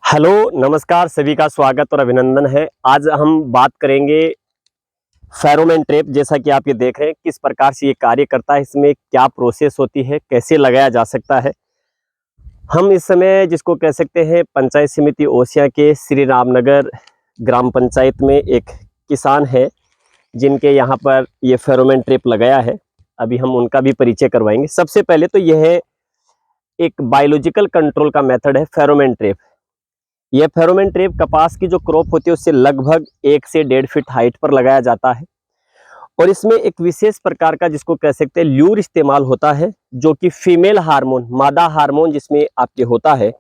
Hello, नमस्कार, सभी का स्वागत और अभिनंदन है। आज हम बात करेंगे फेरोमोन ट्रैप। जैसा कि आप ये देख रहे हैं किस प्रकार से ये कार्य करता है, इसमें क्या प्रोसेस होती है, कैसे लगाया जा सकता है। हम इस समय जिसको कह सकते हैं पंचायत समिति ओसिया के श्री रामनगर ग्राम पंचायत में एक किसान है जिनके यहाँ पर ये फेरोमोन ट्रैप लगाया है। अभी हम उनका भी परिचय करवाएंगे। सबसे पहले तो यह एक बायोलॉजिकल कंट्रोल का मेथड है फेरोमोन ट्रैप। यह फेरोमोन ट्रैप कपास की जो क्रॉप होती है उससे लगभग 1 से 1.5 फीट हाइट पर लगाया जाता है और इसमें एक विशेष प्रकार का जिसको कह सकते हैं ल्यूर इस्तेमाल होता है, जो कि फीमेल हार्मोन, मादा हार्मोन जिसमें आपके होता है।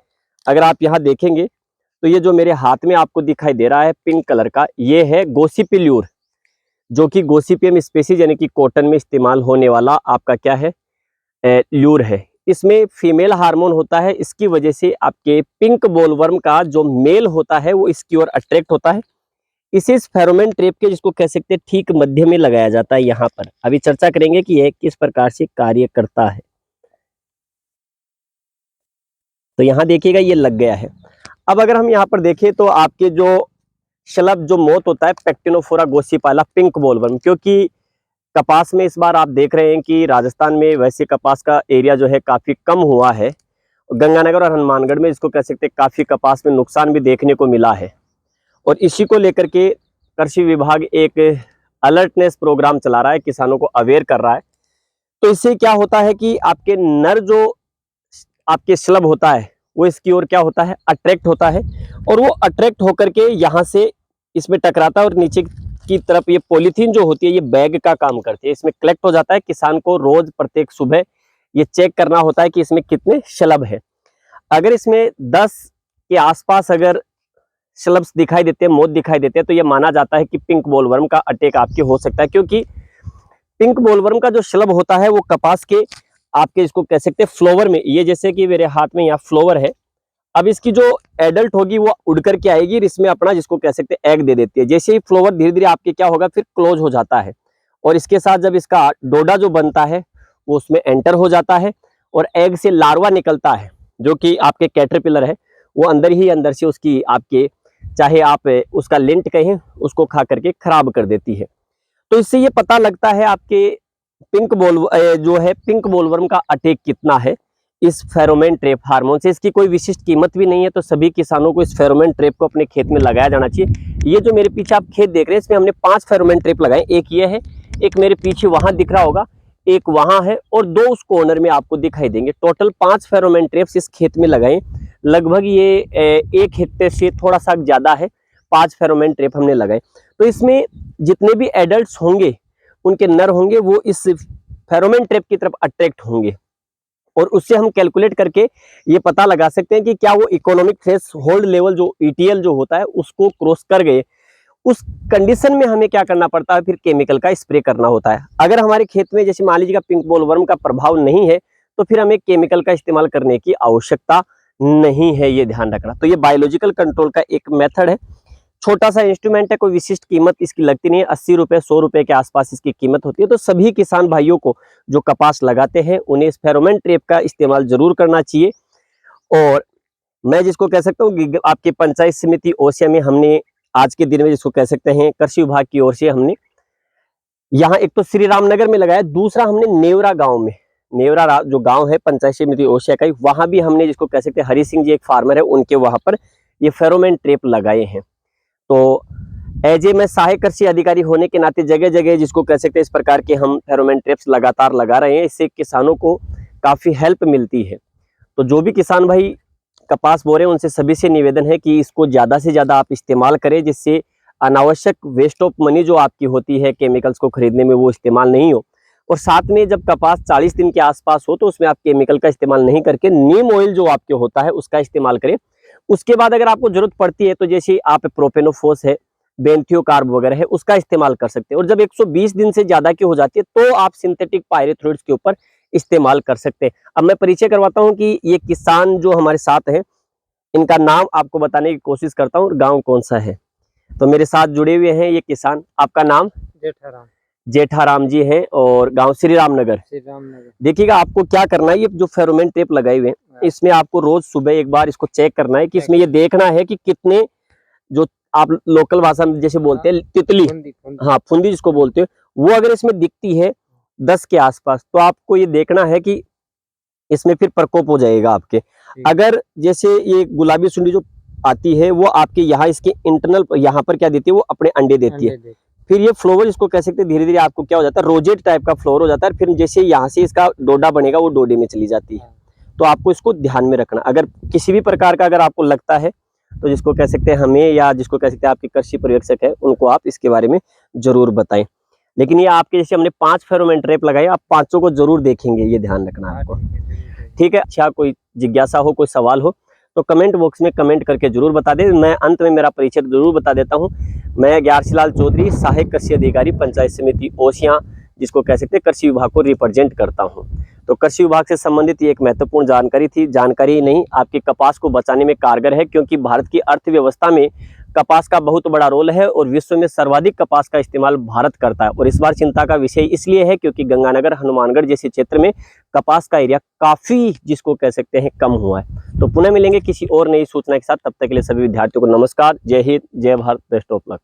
अगर आप यहाँ देखेंगे तो ये जो मेरे हाथ में आपको दिखाई दे रहा है पिंक कलर का, ये है गोसिपिल्यूर, जो कि गोसिपियम स्पीसीज यानी कि कॉटन में इस्तेमाल होने वाला आपका क्या है, ल्यूर है। इसमें फीमेल हार्मोन होता है, इसकी वजह से आपके पिंक बोलवर्म का जो मेल होता है वो इसकी ओर अट्रैक्ट होता है। इसे इस फेरोमोन ट्रैप के जिसको कह सकते हैं ठीक मध्य में लगाया जाता है। यहाँ पर अभी चर्चा करेंगे कि यह किस प्रकार से कार्य करता है। तो यहाँ देखिएगा ये लग गया है। अब अगर हम यहाँ पर देखें तो आपके जो शलभ जो मौत होता है पेक्टिनोफोरा गोसिपाला पिंक बोलवर्म, क्योंकि कपास में इस बार आप देख रहे हैं कि राजस्थान में वैसे कपास का एरिया जो है काफी कम हुआ है। गंगानगर और हनुमानगढ़ में इसको कह सकते हैं काफी कपास में नुकसान भी देखने को मिला है और इसी को लेकर के कृषि विभाग एक अलर्टनेस प्रोग्राम चला रहा है, किसानों को अवेयर कर रहा है। तो इससे क्या होता है कि आपके नर जो आपके स्लब होता है वो इसकी ओर क्या होता है, अट्रैक्ट होता है और वो अट्रैक्ट होकर के यहाँ से इसमें टकराता है और नीचे की तरफ ये पॉलीथीन जो होती है ये बैग का काम करती है, इसमें कलेक्ट हो जाता है। किसान को रोज प्रत्येक सुबह ये चेक करना होता है कि इसमें कितने शलभ है। अगर इसमें 10 के आसपास अगर शलब्स दिखाई देते हैं, मोद दिखाई देते हैं, तो ये माना जाता है कि पिंक बोलवर्म का अटैक आपके हो सकता है, क्योंकि पिंक बोलवर्म का जो शलभ होता है वो कपास के आपके इसको कह सकते हैं फ्लोवर में, ये जैसे कि मेरे हाथ में यहाँ फ्लोवर है, अब इसकी जो एडल्ट होगी वो उड़ करके आएगी और इसमें अपना जिसको कह सकते हैं एग दे देती है। जैसे ही फ्लोवर धीरे धीरे आपके क्या होगा फिर क्लोज हो जाता है और इसके साथ जब इसका डोडा जो बनता है वो उसमें एंटर हो जाता है और एग से लार्वा निकलता है जो कि आपके कैटरपिलर है, वो अंदर ही अंदर से उसकी आपके चाहे आप उसका लिंट कहें उसको खा करके खराब कर देती है। तो इससे ये पता लगता है आपके पिंक बोल जो है पिंक बोलवर्म का अटैक कितना है इस फेरोमोन ट्रैप हार्मोन से। इसकी कोई विशिष्ट कीमत भी नहीं है, तो सभी किसानों को इस फेरोमोन ट्रैप को अपने खेत में लगाया जाना चाहिए। ये जो मेरे पीछे आप खेत देख रहे हैं इसमें हमने 5 फेरोमोन ट्रैप लगाए, एक ये है, एक मेरे पीछे वहां दिख रहा होगा, एक वहां है और 2 उस कॉर्नर में आपको दिखाई देंगे। टोटल 5 फेरोमोन ट्रैप्स इस खेत में लगाए। लगभग ये 1 हेक्टेयर से थोड़ा सा ज्यादा है, 5 फेरोमोन ट्रैप हमने लगाए। तो इसमें जितने भी एडल्ट होंगे उनके नर होंगे वो इस फेरोमोन ट्रैप की तरफ अट्रैक्ट होंगे और उससे हम कैलकुलेट करके ये पता लगा सकते हैं कि क्या वो इकोनॉमिक थ्रेश होल्ड लेवल जो ईटीएल जो होता है उसको क्रॉस कर गए। उस कंडीशन में हमें क्या करना पड़ता है, फिर केमिकल का स्प्रे करना होता है। अगर हमारे खेत में जैसे मान लीजिएगा पिंक बोलवर्म का प्रभाव नहीं है तो फिर हमें केमिकल का इस्तेमाल करने की आवश्यकता नहीं है, ये ध्यान रखना। तो ये बायोलॉजिकल कंट्रोल का एक मेथड है, छोटा सा इंस्ट्रूमेंट है, कोई विशिष्ट कीमत इसकी लगती नहीं है, 80 रुपए 100 रुपए के आसपास इसकी कीमत होती है। तो सभी किसान भाइयों को जो कपास लगाते हैं उन्हें इस फेरोमोन ट्रैप का इस्तेमाल जरूर करना चाहिए। और मैं जिसको कह सकता हूँ आपकी पंचायत समिति ओसिया में हमने आज के दिन में जिसको कह सकते हैं कृषि विभाग की ओर से हमने यहाँ एक तो श्री रामनगर में लगाया, दूसरा हमने नेवरा गांव में, नेवरा जो गांव है पंचायत समिति ओसिया का, वहां भी हमने जिसको कह सकते हैं हरि सिंह जी एक फार्मर है, उनके वहां पर ये फेरोमोन ट्रैप लगाए हैं। तो एज ए मैं सहायक कृषि अधिकारी होने के नाते जगह जगह जिसको कह सकते हैं इस प्रकार के हम फेरोमोन ट्रैप्स लगातार लगा रहे हैं, इससे किसानों को काफी हेल्प मिलती है। तो जो भी किसान भाई कपास बो रहे हैं उनसे सभी से निवेदन है कि इसको ज्यादा से ज्यादा आप इस्तेमाल करें, जिससे अनावश्यक वेस्ट ऑफ मनी जो आपकी होती है केमिकल्स को खरीदने में वो इस्तेमाल नहीं हो। और साथ में जब कपास 40 दिन के आसपास हो तो उसमें आप केमिकल का इस्तेमाल नहीं करके नीम ऑयल जो आपके होता है उसका इस्तेमाल करें। उसके बाद अगर आपको जरूरत पड़ती है तो जैसे आप प्रोपेनोफोस है, बेंथियो कार्ब वगैरह है, उसका इस्तेमाल कर सकते हैं। और जब 120 दिन से ज्यादा की हो जाती है तो आप सिंथेटिक पायरेथ्रोइड्स के ऊपर इस्तेमाल कर सकते हैं। अब मैं परिचय करवाता हूं कि ये किसान जो हमारे साथ हैं इनका नाम आपको बताने की कोशिश करता हूँ, गांव कौन सा है। तो मेरे साथ जुड़े हुए हैं ये किसान, आपका नाम? जेठाराम। जेठाराम जी हैं और गांव श्री रामनगर। श्री रामनगर। देखिएगा आपको क्या करना है, ये जो फेरोमोन ट्रैप लगाए हुए हैं इसमें आपको रोज सुबह एक बार इसको चेक करना है कि इसमें ये देखना है कि कितने, जो आप लोकल भाषा में जैसे बोलते हैं तितली, हाँ फुंदी जिसको बोलते हैं, वो अगर इसमें दिखती है 10 के आसपास, तो आपको ये देखना है कि इसमें फिर प्रकोप हो जाएगा आपके। अगर जैसे ये गुलाबी सुंडी जो आती है वो आपके यहाँ इसके इंटरनल यहाँ पर क्या देती है, वो अपने अंडे देती है। फिर ये फ्लोवर जिसको कह सकते हैं, धीरे धीरे आपको क्या हो जाता है, रोजेट टाइप का फ्लोवर हो जाता है। फिर जैसे यहाँ से इसका डोडा बनेगा, वो डोडे में चली जाती है। तो आपको इसको ध्यान में रखना। अगर किसी भी प्रकार का अगर आपको लगता है, तो जिसको कह सकते हैं हमें, या जिसको कह सकते हैं आपके कृषि पर्यवेक्षक है, उनको आप इसके बारे में जरूर बताएं। लेकिन ये आपके जैसे हमने 5 फेरोमोन ट्रैप लगाए, आप 5 को जरूर देखेंगे, ये ध्यान रखना आपको। ठीक है, अच्छा कोई जिज्ञासा हो, कोई सवाल हो, तो कमेंट बॉक्स में कमेंट करके जरूर बता दें। मैं अंत में मेरा परिचय जरूर बता देता हूं। मैं ग्यारसीलाल चौधरी, सहायक कृषि अधिकारी, पंचायत समिति ओसियां, जिसको कह सकते हैं कृषि विभाग को रिप्रेजेंट करता हूं। तो कृषि विभाग से संबंधित ये एक महत्वपूर्ण जानकारी थी। जानकारी ही नहीं, आपके कपास को बचाने में कारगर है, क्योंकि भारत की अर्थव्यवस्था में कपास का बहुत बड़ा रोल है और विश्व में सर्वाधिक कपास का इस्तेमाल भारत करता है। और इस बार चिंता का विषय इसलिए है क्योंकि गंगानगर, हनुमानगढ़ जैसे क्षेत्र में कपास का एरिया काफी, जिसको कह सकते हैं, कम हुआ है। तो पुनः मिलेंगे किसी और नई सूचना के साथ। तब तक के लिए सभी विद्यार्थियों को नमस्कार, जय हिंद, जय भारत, बेस्ट ऑफ लक।